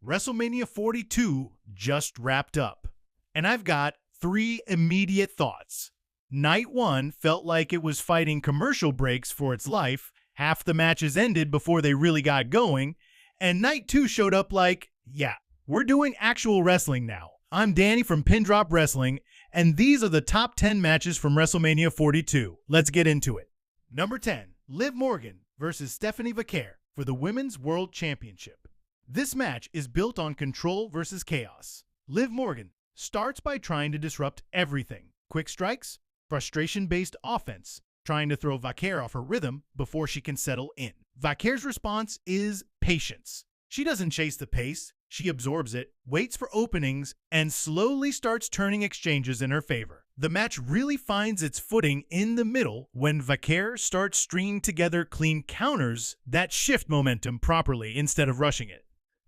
WrestleMania 42 just wrapped up, and I've got 3 immediate thoughts. Night 1 felt like it was fighting commercial breaks for its life. Half the matches ended before they really got going, and Night 2 showed up like, yeah, we're doing actual wrestling now. I'm Danny from Pin Drop Wrestling, and these are the top 10 matches from WrestleMania 42. Let's get into it. Number 10, Liv Morgan versus Stephanie Vaquer for the Women's World Championship. This match is built on control versus chaos. Liv Morgan starts by trying to disrupt everything. Quick strikes, frustration-based offense, trying to throw Vaquer off her rhythm before she can settle in. Vaquer's response is patience. She doesn't chase the pace, she absorbs it, waits for openings, and slowly starts turning exchanges in her favor. The match really finds its footing in the middle when Vaquer starts stringing together clean counters that shift momentum properly instead of rushing it.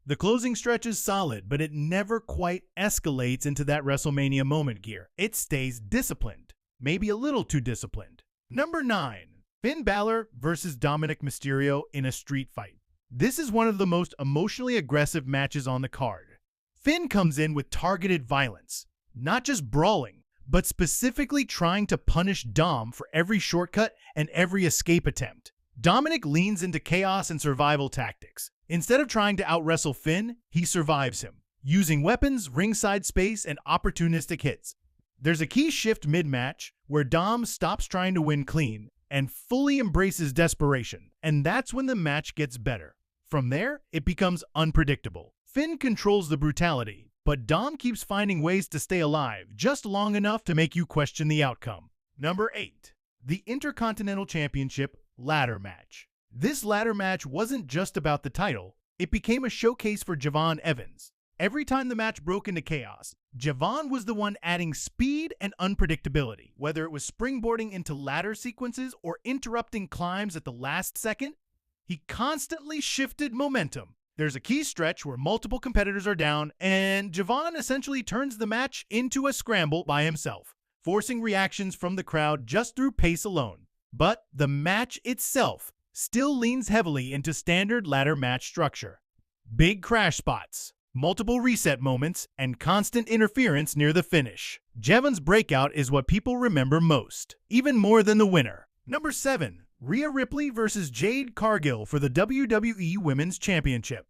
The closing stretch is solid, but it never quite escalates into that WrestleMania moment gear. It stays disciplined, maybe a little too disciplined. Number 9, Finn Balor versus Dominic Mysterio in a street fight. This is one of the most emotionally aggressive matches on the card. Finn comes in with targeted violence, not just brawling, but specifically trying to punish Dom for every shortcut and every escape attempt. Dominic leans into chaos and survival tactics. Instead of trying to out-wrestle Finn, he survives him, using weapons, ringside space, and opportunistic hits. There's a key shift mid-match where Dom stops trying to win clean and fully embraces desperation, and that's when the match gets better. From there, it becomes unpredictable. Finn controls the brutality, but Dom keeps finding ways to stay alive just long enough to make you question the outcome. Number 8, the Intercontinental Championship ladder match. This ladder match wasn't just about the title, it became a showcase for Javon Evans. Every time the match broke into chaos, Javon was the one adding speed and unpredictability. Whether it was springboarding into ladder sequences or interrupting climbs at the last second, he constantly shifted momentum. There's a key stretch where multiple competitors are down, and Javon essentially turns the match into a scramble by himself, forcing reactions from the crowd just through pace alone. But the match itself still leans heavily into standard ladder match structure. Big crash spots, multiple reset moments, and constant interference near the finish. Javon's breakout is what people remember most, even more than the winner. Number 7, Rhea Ripley versus Jade Cargill for the WWE Women's Championship.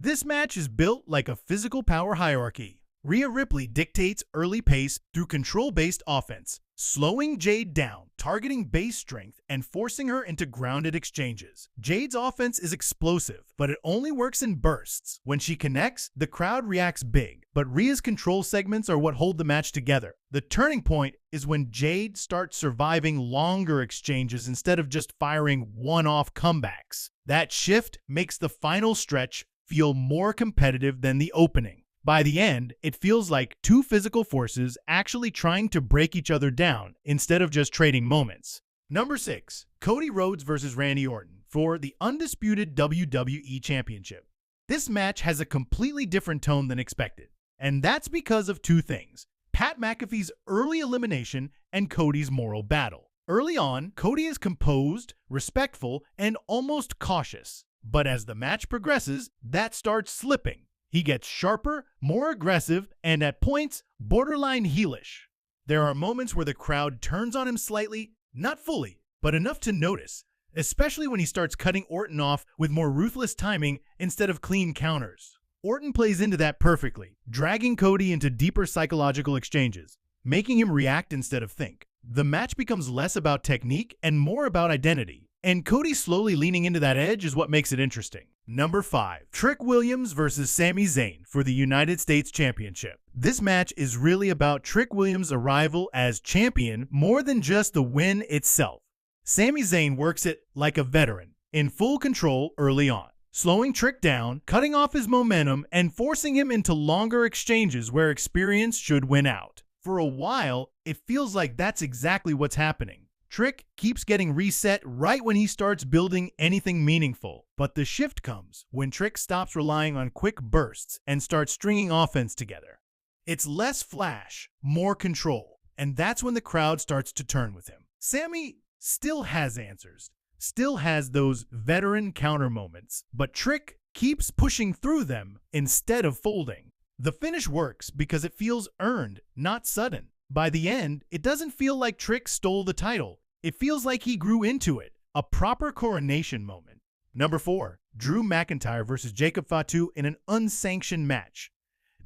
This match is built like a physical power hierarchy. Rhea Ripley dictates early pace through control-based offense, slowing Jade down, targeting base strength, and forcing her into grounded exchanges. Jade's offense is explosive, but it only works in bursts. When she connects, the crowd reacts big, but Rhea's control segments are what hold the match together. The turning point is when Jade starts surviving longer exchanges instead of just firing one-off comebacks. That shift makes the final stretch feel more competitive than the opening. By the end, it feels like two physical forces actually trying to break each other down instead of just trading moments. Number 6, Cody Rhodes versus Randy Orton for the undisputed WWE Championship. This match has a completely different tone than expected, and that's because of 2 things: Pat McAfee's early elimination and Cody's moral battle. Early on, Cody is composed, respectful, and almost cautious, but as the match progresses, that starts slipping. He gets sharper, more aggressive, and at points, borderline heelish. There are moments where the crowd turns on him slightly, not fully, but enough to notice, especially when he starts cutting Orton off with more ruthless timing instead of clean counters. Orton plays into that perfectly, dragging Cody into deeper psychological exchanges, making him react instead of think. The match becomes less about technique and more about identity, and Cody slowly leaning into that edge is what makes it interesting. Number 5, Trick Williams versus Sami Zayn for the United States Championship. This match is really about Trick Williams' arrival as champion more than just the win itself. Sami Zayn works it like a veteran, in full control early on, slowing Trick down, cutting off his momentum, and forcing him into longer exchanges where experience should win out. For a while, it feels like that's exactly what's happening. Trick keeps getting reset right when he starts building anything meaningful, but the shift comes when Trick stops relying on quick bursts and starts stringing offense together. It's less flash, more control, and that's when the crowd starts to turn with him. Sami still has answers, still has those veteran counter moments, but Trick keeps pushing through them instead of folding. The finish works because it feels earned, not sudden. By the end, it doesn't feel like Trick stole the title. It feels like he grew into it, a proper coronation moment. Number 4, Drew McIntyre versus Jacob Fatu in an unsanctioned match.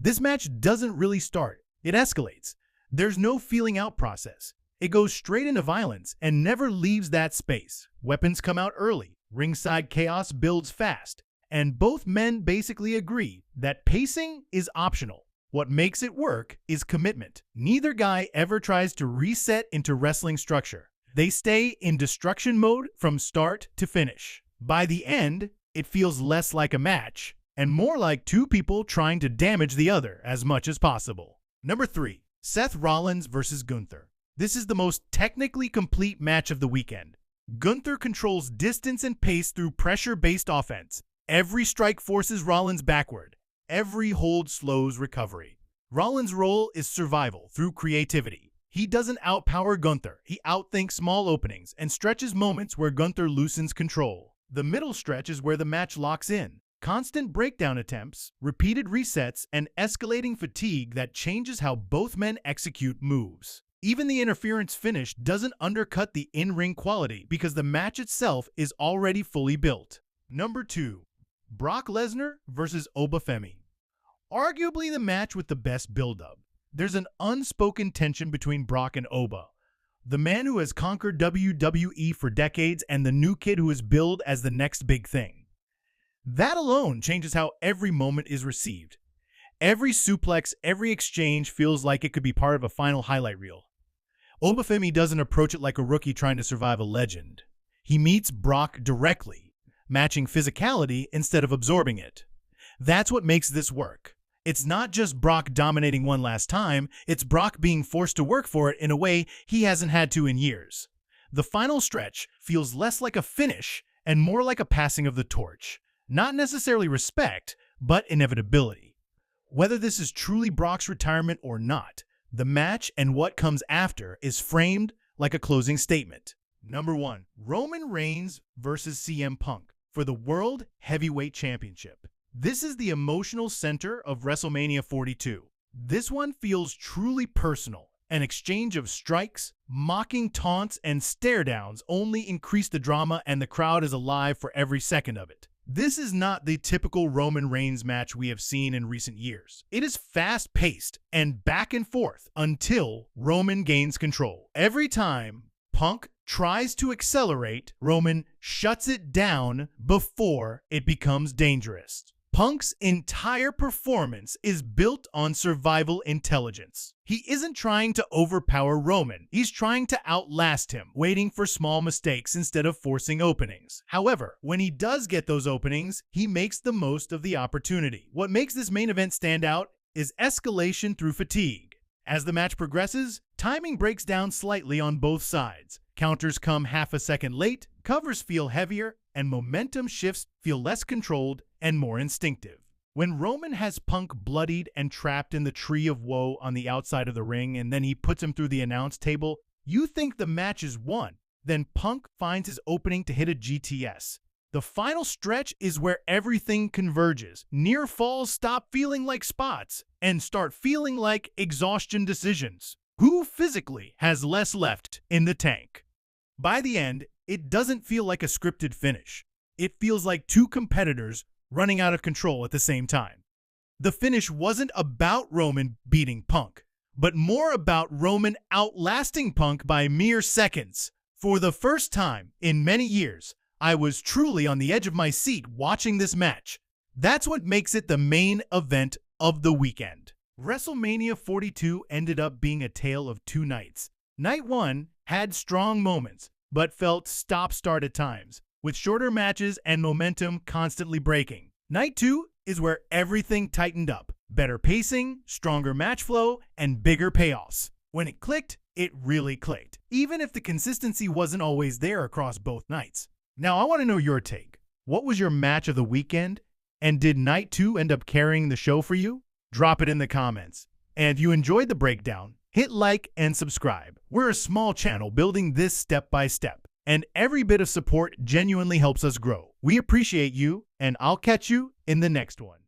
This match doesn't really start. It escalates. There's no feeling out process. It goes straight into violence and never leaves that space. Weapons come out early. Ringside chaos builds fast. And both men basically agree that pacing is optional. What makes it work is commitment. Neither guy ever tries to reset into wrestling structure. They stay in destruction mode from start to finish. By the end, it feels less like a match and more like two people trying to damage the other as much as possible. Number 3, Seth Rollins versus Gunther. This is the most technically complete match of the weekend. Gunther controls distance and pace through pressure-based offense. Every strike forces Rollins backward. Every hold slows recovery. Rollins' role is survival through creativity. He doesn't outpower Gunther. He outthinks small openings and stretches moments where Gunther loosens control. The middle stretch is where the match locks in. Constant breakdown attempts, repeated resets, and escalating fatigue that changes how both men execute moves. Even the interference finish doesn't undercut the in-ring quality because the match itself is already fully built. Number 2, Brock Lesnar versus Obafemi. Arguably the match with the best build-up. There's an unspoken tension between Brock and Oba, the man who has conquered WWE for decades and the new kid who is billed as the next big thing. That alone changes how every moment is received. Every suplex, every exchange feels like it could be part of a final highlight reel. Obafemi doesn't approach it like a rookie trying to survive a legend. He meets Brock directly, matching physicality instead of absorbing it. That's what makes this work. It's not just Brock dominating one last time, it's Brock being forced to work for it in a way he hasn't had to in years. The final stretch feels less like a finish and more like a passing of the torch. Not necessarily respect, but inevitability. Whether this is truly Brock's retirement or not, the match and what comes after is framed like a closing statement. Number 1, Roman Reigns versus CM Punk for the World Heavyweight Championship. This is the emotional center of WrestleMania 42. This one feels truly personal. An exchange of strikes, mocking taunts, and stare-downs only increase the drama, and the crowd is alive for every second of it. This is not the typical Roman Reigns match we have seen in recent years. It is fast-paced and back and forth until Roman gains control. Every time Punk tries to accelerate, Roman shuts it down before it becomes dangerous. Punk's entire performance is built on survival intelligence. He isn't trying to overpower Roman. He's trying to outlast him, waiting for small mistakes instead of forcing openings. However, when he does get those openings, he makes the most of the opportunity. What makes this main event stand out is escalation through fatigue. As the match progresses, timing breaks down slightly on both sides. Counters come half a second late, covers feel heavier, and momentum shifts feel less controlled and more instinctive. When Roman has Punk bloodied and trapped in the tree of woe on the outside of the ring and then he puts him through the announce table, you think the match is won. Then Punk finds his opening to hit a GTS. The final stretch is where everything converges. Near falls stop feeling like spots and start feeling like exhaustion decisions. Who physically has less left in the tank? By the end, it doesn't feel like a scripted finish. It feels like two competitors running out of control at the same time. The finish wasn't about Roman beating Punk, but more about Roman outlasting Punk by mere seconds. For the first time in many years, I was truly on the edge of my seat watching this match. That's what makes it the main event of the weekend. WrestleMania 42 ended up being a tale of two nights. Night 1 had strong moments, but felt stop-start at times, with shorter matches and momentum constantly breaking. Night 2 is where everything tightened up. Better pacing, stronger match flow, and bigger payoffs. When it clicked, it really clicked, even if the consistency wasn't always there across both nights. Now, I want to know your take. What was your match of the weekend? And did Night 2 end up carrying the show for you? Drop it in the comments. And if you enjoyed the breakdown, hit like and subscribe. We're a small channel building this step by step. and every bit of support genuinely helps us grow. We appreciate you, and I'll catch you in the next one.